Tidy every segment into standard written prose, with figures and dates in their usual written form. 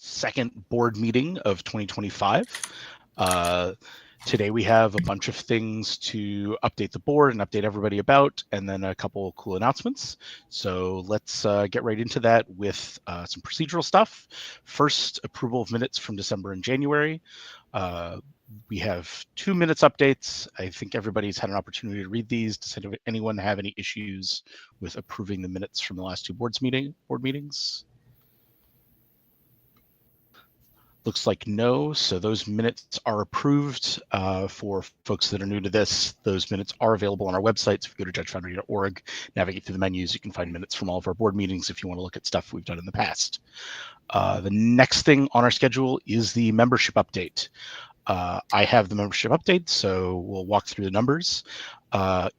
second board meeting of 2025. Today we have a bunch of things to update the board and update everybody about, and then a couple of cool announcements. So let's get right into that with some procedural stuff. First, approval of minutes from December and January. We have 2 minutes updates. I think everybody's had an opportunity to read these. Does anyone have any issues with approving the minutes from the last 2 board meetings? Looks like no, so those minutes are approved. For folks that are new to this, those minutes are available on our website. So if you go to judgefoundry.org, navigate through the menus, you can find minutes from all of our board meetings if you want to look at stuff we've done in the past. The next thing on our schedule is the membership update. I have the membership update, so we'll walk through the numbers.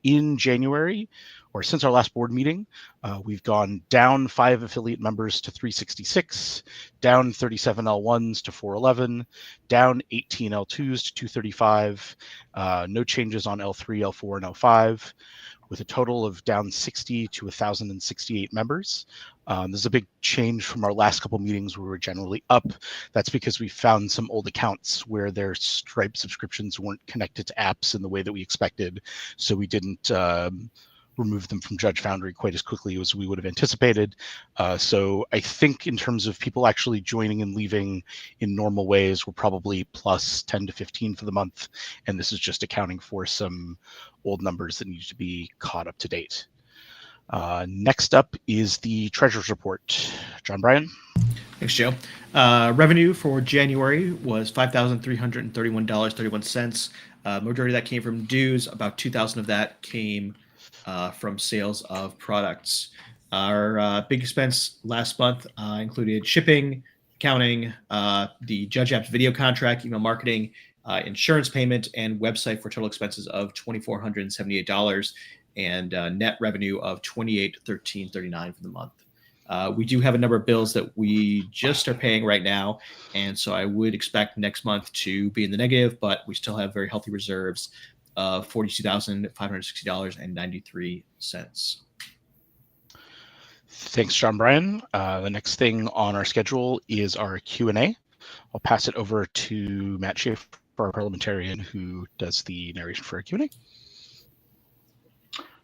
In January, or since our last board meeting, we've gone down 5 affiliate members to 366, down 37 L1s to 411, down 18 L2s to 235, no changes on L3, L4, and L5, with a total of down 60 to 1,068 members. This is a big change from our last couple meetings where we were generally up. That's because we found some old accounts where their Stripe subscriptions weren't connected to apps in the way that we expected, so we didn't remove them from Judge Foundry quite as quickly as we would have anticipated. So I think in terms of people actually joining and leaving in normal ways, we're probably plus 10 to 15 for the month. And this is just accounting for some old numbers that need to be caught up to date. Next up is the Treasurer's Report. John Bryan. Thanks, Joe. Revenue for January was $5,331.31. Majority of that came from dues. About 2,000 of that came from sales of products. Our big expense last month included shipping, accounting, the Judge Apps video contract, email marketing, insurance payment, and website for total expenses of $2,478 and net revenue of $2,813.39 for the month. We do have a number of bills that we just are paying right now, and so I would expect next month to be in the negative, but we still have very healthy reserves of $42,560.93. Thanks, John Bryan. The next thing on our schedule is our Q&A. I'll pass it over to Matt Schaefer, our parliamentarian, who does the narration for our Q&A.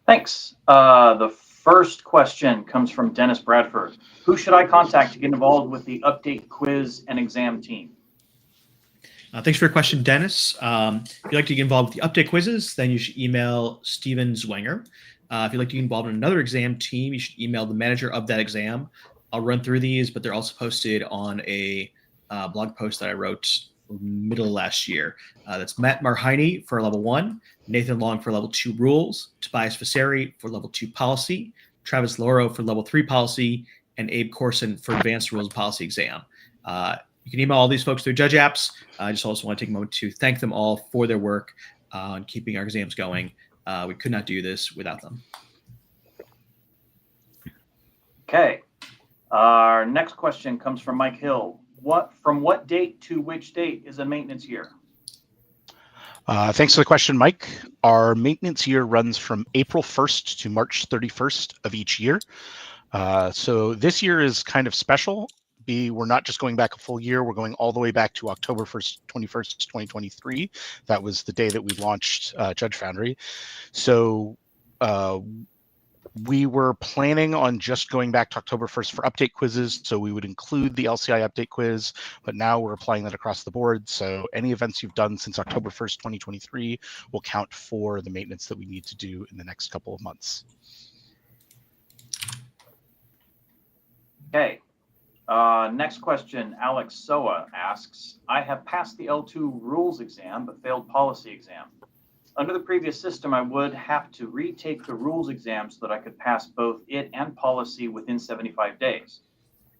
Thanks. The first question comes from Dennis Bradford. Who should I contact to get involved with the update quiz and exam team? Thanks for your question, Dennis. If you'd like to get involved with the update quizzes, then you should email Steven Zwenger. If you'd like to get involved in another exam team, you should email the manager of that exam. I'll run through these, but they're also posted on a blog post that I wrote middle of last year. That's Matt Marheine for level 1, Nathan Long for level 2 rules, Tobias Vasari for level 2 policy, Travis Loro for level 3 policy, and Abe Corson for advanced rules and policy exam. You can email all these folks through Judge Apps. I just also want to take a moment to thank them all for their work on keeping our exams going. We could not do this without them. Okay. Our next question comes from Mike Hill. From what date to which date is a maintenance year? Thanks for the question, Mike. Our maintenance year runs from April 1st to March 31st of each year. So this year is kind of special. We're not just going back a full year, we're going all the way back to October 21st, 2023. That was the day that we launched Judge Foundry. So we were planning on just going back to October 1st for update quizzes, so we would include the LCI update quiz, but now we're applying that across the board. So any events you've done since October 1st, 2023 will count for the maintenance that we need to do in the next couple of months. Okay. Next question, Alex Soa asks, I have passed the L2 rules exam, but failed policy exam. Under the previous system, I would have to retake the rules exam so that I could pass both it and policy within 75 days.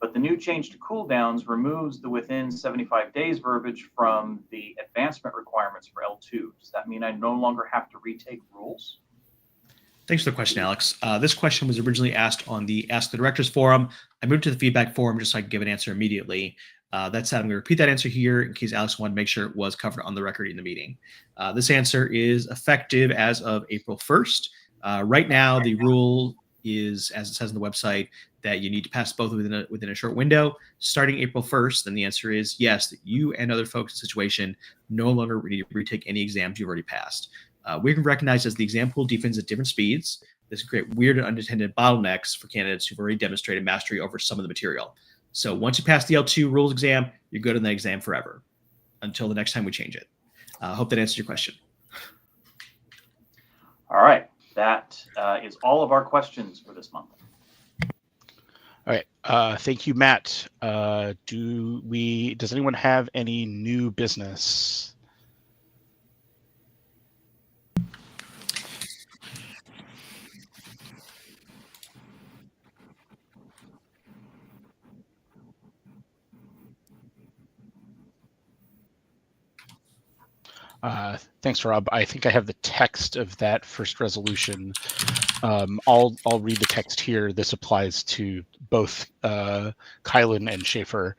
But the new change to cooldowns removes the within 75 days verbiage from the advancement requirements for L2. Does that mean I no longer have to retake rules? Thanks for the question, Alex. This question was originally asked on the Ask the Directors forum. I moved to the feedback forum just so I could give an answer immediately. That said, I'm going to repeat that answer here in case Alex wanted to make sure it was covered on the record in the meeting. This answer is effective as of April 1st. Right now, the rule is, as it says on the website, that you need to pass both within a short window starting April 1st, then the answer is yes, that you and other folks in the situation no longer need to retake any exams you've already passed. We can recognize as the exam pool deepens at different speeds. This can create weird and unintended bottlenecks for candidates who've already demonstrated mastery over some of the material. So once you pass the L2 rules exam, you're good on that exam forever until the next time we change it. Hope that answers your question. All right. That is all of our questions for this month. All right. Thank you, Matt. Does anyone have any new business? Thanks, Rob. I think I have the text of that first resolution. I'll read the text here. This applies to both Kylan and Schaefer.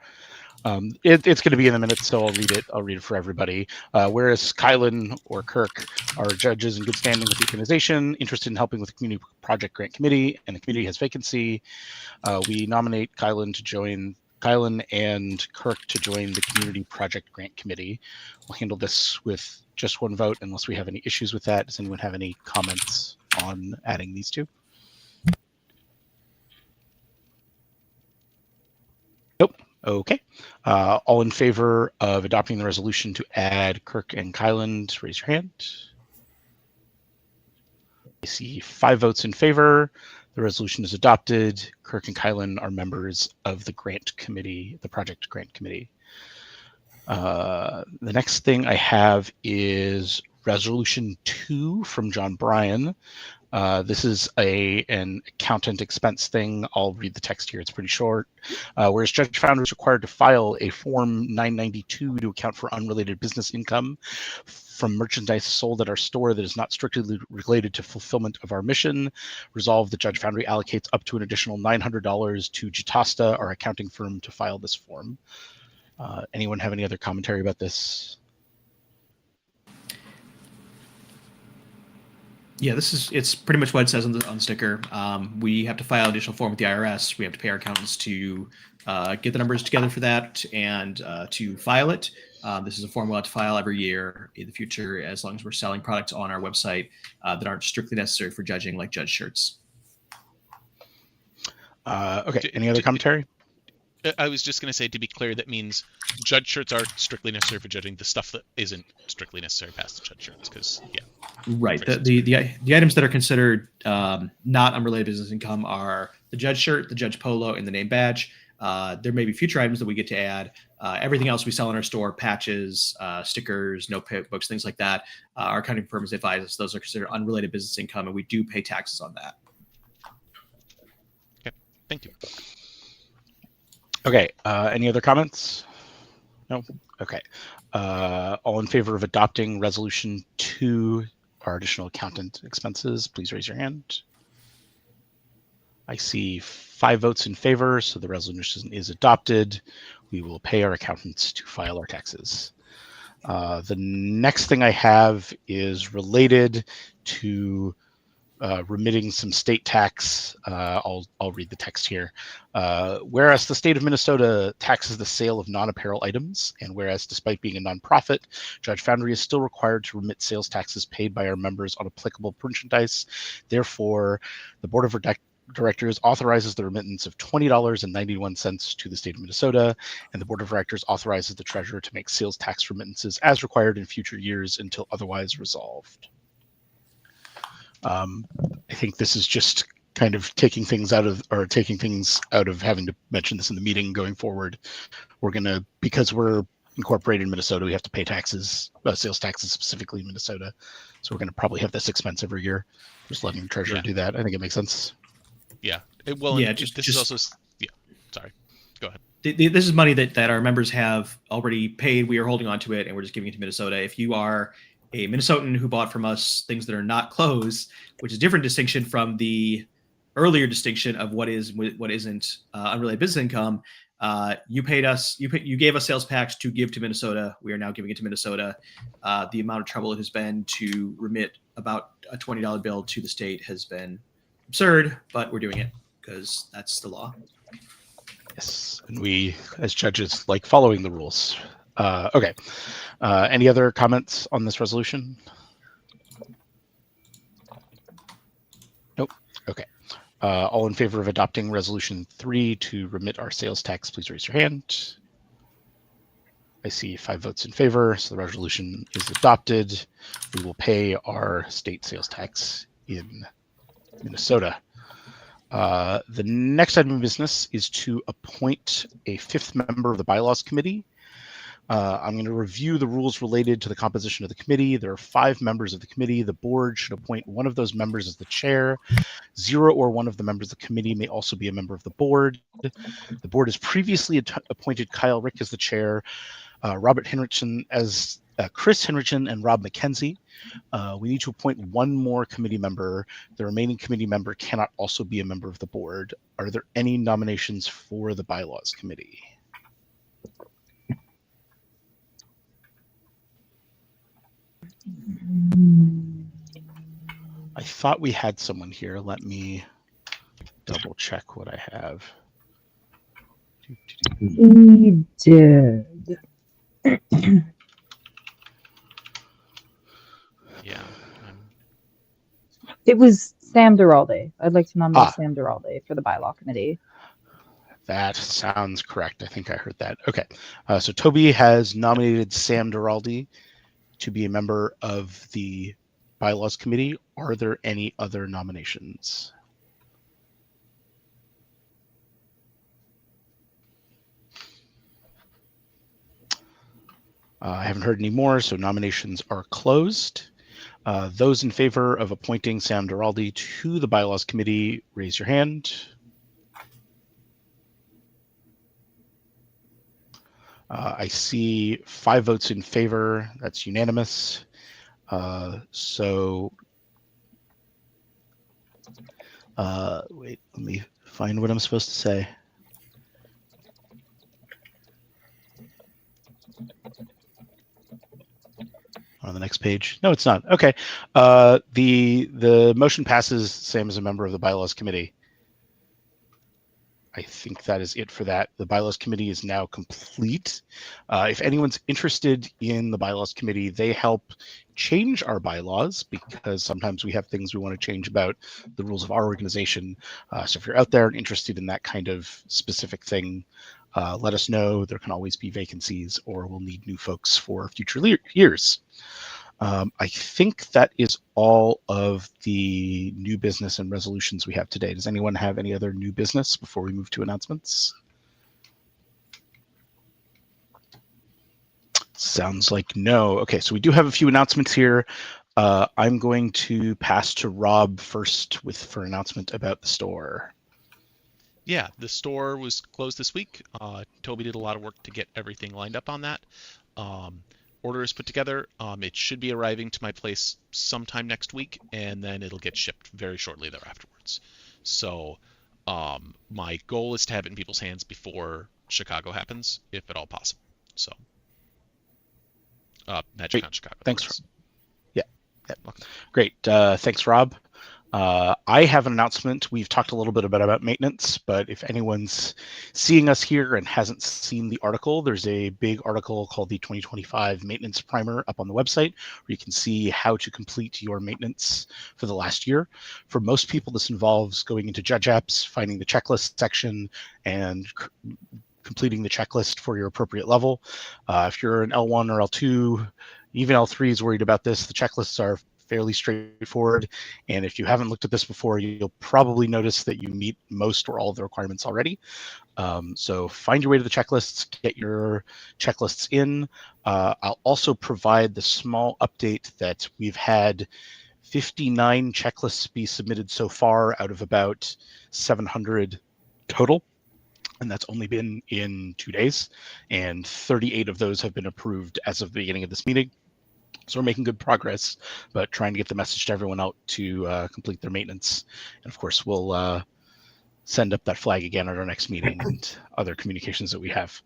It's going to be in the minutes, so I'll read it. I'll read it for everybody. Whereas Kylan or Kirk are judges in good standing with the organization, interested in helping with the community project grant committee, and the committee has vacancy, we nominate Kylan and Kirk to join the Community Project Grant Committee. We'll handle this with just one vote unless we have any issues with that. Does anyone have any comments on adding these two? Nope. Okay. All in favor of adopting the resolution to add Kirk and Kylan, raise your hand. I see 5 votes in favor. The resolution is adopted. Kirk and Kylan are members of the grant committee, the project grant committee. The next thing I have is resolution 2 from John Bryan. This is an accountant expense thing. I'll read the text here. It's pretty short. Whereas Judge Foundry is required to file a Form 992 to account for unrelated business income from merchandise sold at our store that is not strictly related to fulfillment of our mission. Resolve that Judge Foundry allocates up to an additional $900 to Jitasta, our accounting firm, to file this form. Anyone have any other commentary about this? Yeah, it's pretty much what it says on the sticker. We have to file an additional form with the IRS. We have to pay our accountants to get the numbers together for that and to file it. This is a form we'll have to file every year in the future, as long as we're selling products on our website that aren't strictly necessary for judging, like judge shirts. Okay. Any other commentary? I was just going to say, to be clear, that means judge shirts are strictly necessary for judging. The stuff that isn't strictly necessary past the judge shirts, because right. The items that are considered not unrelated business income are the judge shirt, the judge polo, and the name badge. There may be future items that we get to add. Everything else we sell in our store, patches, stickers, notebooks, things like that. Our accounting firms advise us those are considered unrelated business income, and we do pay taxes on that. Okay, thank you. Okay. Any other comments? No. Okay. All in favor of adopting resolution 2, our additional accountant expenses, please raise your hand. I see 5 votes in favor, so the resolution is adopted. We will pay our accountants to file our taxes. The next thing I have is related to remitting some state tax. I'll read the text here. Whereas the state of Minnesota taxes the sale of non-apparel items, and whereas despite being a nonprofit, Judge Foundry is still required to remit sales taxes paid by our members on applicable merchandise. Therefore, the Board of Directors authorizes the remittance of $20.91 to the state of Minnesota, and the Board of Directors authorizes the Treasurer to make sales tax remittances as required in future years until otherwise resolved. I think this is just kind of taking things out of having to mention this in the meeting going forward. Because we're incorporated in Minnesota, we have to pay taxes, sales taxes specifically in Minnesota. So we're going to probably have this expense every year. Just letting the treasurer do that. I think it makes sense. Yeah. Sorry. Go ahead. This is money that our members have already paid. We are holding on to it, and we're just giving it to Minnesota. If you are a Minnesotan who bought from us things that are not clothes, which is a different distinction from the earlier distinction of what isn't unrelated business income. You paid us. You gave us sales tax to give to Minnesota. We are now giving it to Minnesota. The amount of trouble it has been to remit about a $20 bill to the state has been absurd, but we're doing it. because that's the law. Yes, and we, as judges, like following the rules. Okay. Any other comments on this resolution? Nope. Okay. All in favor of adopting Resolution 3 to remit our sales tax, please raise your hand. I see 5 votes in favor, so the resolution is adopted. We will pay our state sales tax in Minnesota. The next item of business is to appoint a 5th member of the Bylaws Committee. I'm going to review the rules related to the composition of the committee. There are 5 members of the committee. The board should appoint one of those members as the chair. 0 or 1 of the members of the committee may also be a member of the board. The board has previously appointed Kyle Rick as the chair, Robert Henrichsen as Chris Henrichsen, and Rob McKenzie. We need to appoint 1 more committee member. The remaining committee member cannot also be a member of the board. Are there any nominations for the Bylaws Committee? I thought we had someone here. Let me double check what I have. We did. Yeah. It was Sam Duralde. I'd like to nominate Sam Duralde for the bylaw committee. That sounds correct. I think I heard that. Okay. So Toby has nominated Sam Duralde to be a member of the Bylaws Committee. Are there any other nominations? I haven't heard any more, so nominations are closed. Those in favor of appointing Sam Duralde to the Bylaws Committee, raise your hand. I see 5 votes in favor. That's unanimous. Wait, let me find what I'm supposed to say. On the next page. No, it's not. Okay. The motion passes. Sam is a member of the Bylaws Committee. I think that is it for that. The Bylaws Committee is now complete. If anyone's interested in the Bylaws Committee, they help change our bylaws because sometimes we have things we want to change about the rules of our organization. So if you're out there and interested in that kind of specific thing, let us know. There can always be vacancies or we'll need new folks for future years. I think that is all of the new business and resolutions we have today. Does anyone have any other new business before we move to announcements? Sounds like no. Okay, so we do have a few announcements here. I'm going to pass to Rob first for announcement about the store. Yeah, the store was closed this week. Toby did a lot of work to get everything lined up on that. Order is put together. It should be arriving to my place sometime next week, and then it'll get shipped very shortly thereafterwards. So my goal is to have it in people's hands before Chicago happens, if at all possible. So MagicCon Chicago. Thanks. Yeah. Great. Thanks, Rob. I have an announcement. We've talked a little bit about maintenance, but if anyone's seeing us here and hasn't seen the article, there's a big article called the 2025 Maintenance Primer up on the website where you can see how to complete your maintenance for the last year. For most people, this involves going into Judge Apps, finding the checklist section, and completing the checklist for your appropriate level. If you're an L1 or L2, even L3 is worried about this. The checklists are fairly straightforward, and if you haven't looked at this before, you'll probably notice that you meet most or all of the requirements already. So find your way to the checklists, get your checklists in. I'll also provide the small update that we've had 59 checklists be submitted so far out of about 700 total, and that's only been in 2 days, and 38 of those have been approved as of the beginning of this meeting. So we're making good progress, but trying to get the message to everyone out to complete their maintenance. And of course, we'll send up that flag again at our next meeting and other communications that we have.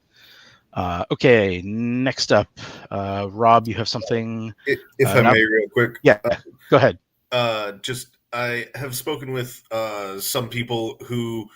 Okay, next up, Rob, you have something? If I may, real quick. Yeah, go ahead. Just I have spoken with some people who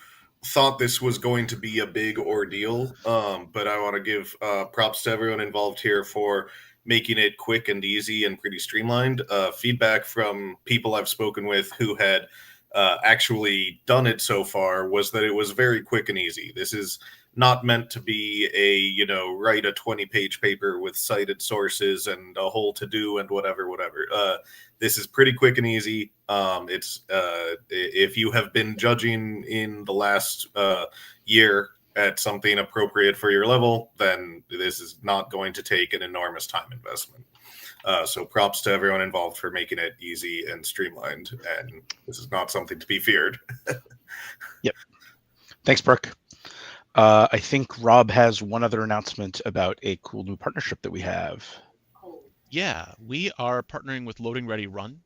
thought this was going to be a big ordeal, but I want to give props to everyone involved here for making it quick and easy and pretty streamlined. Feedback from people I've spoken with who had actually done it so far was that it was very quick and easy. This is not meant to be a, write a 20-page paper with cited sources and a whole to-do and whatever. This is pretty quick and easy. It's if you have been judging in the last year at something appropriate for your level, then this is not going to take an enormous time investment. So props to everyone involved for making it easy and streamlined. And this is not something to be feared. Yep. Thanks, Brooke. I think Rob has one other announcement about a cool new partnership that we have. Yeah, we are partnering with Loading Ready Run.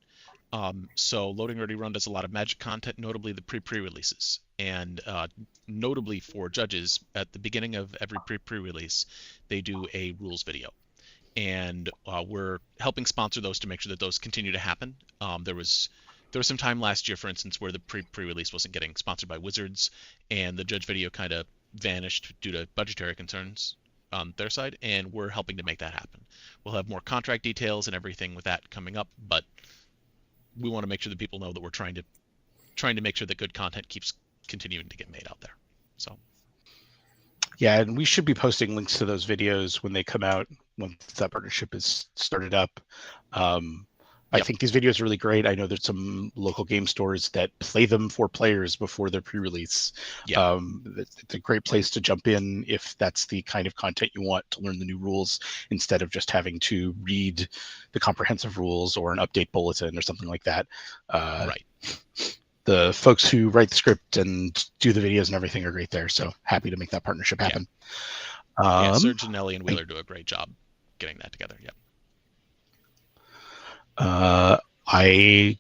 So Loading Ready Run does a lot of Magic content, notably the pre-releases. And notably for judges, at the beginning of every pre-release, they do a rules video. And we're helping sponsor those to make sure that those continue to happen. There was some time last year, for instance, where the pre-release wasn't getting sponsored by Wizards, and the judge video kind of vanished due to budgetary concerns on their side, and we're helping to make that happen. We'll have more contract details and everything with that coming up, but we want to make sure that people know that we're trying to make sure that good content keeps continuing to get made out there. So yeah, and we should be posting links to those videos when they come out, once that partnership is started up. I think these videos are really great. I know there's some local game stores that play them for players before their pre-release. Yeah. It's a great place to jump in if that's the kind of content you want to learn the new rules, instead of just having to read the comprehensive rules or an update bulletin or something like that. Right. The folks who write the script and do the videos and everything are great there. So happy to make that partnership happen. Yeah, Serge and Ellie and Wheeler do a great job getting that together. Yeah. I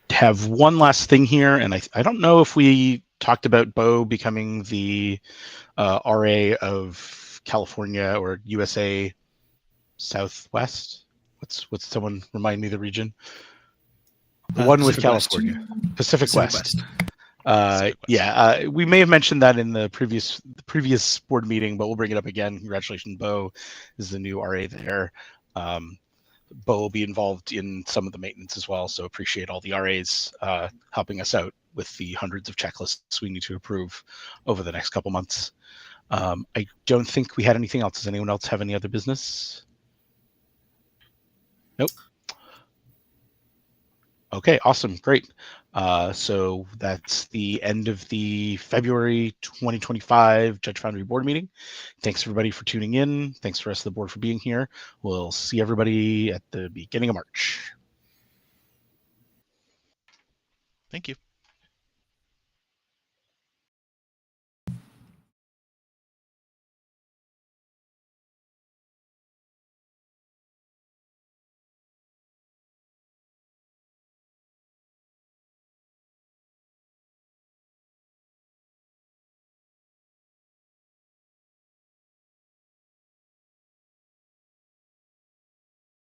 have one last thing here, and I don't know if we talked about Bo becoming the RA of California or USA Southwest. What's someone remind me of the region? The one with California, Pacific West. Yeah, we may have mentioned that in the previous board meeting, but we'll bring it up again. Congratulations, Bo, is the new RA there. Bo will be involved in some of the maintenance as well, so appreciate all the RAs helping us out with the hundreds of checklists we need to approve over the next couple months. I don't think we had anything else. Does anyone else have any other business? Nope. Okay, awesome, great. So that's the end of the February 2025 Judge Foundry board meeting. Thanks everybody for tuning in. Thanks to the rest of the board for being here. We'll see everybody at the beginning of March. Thank you.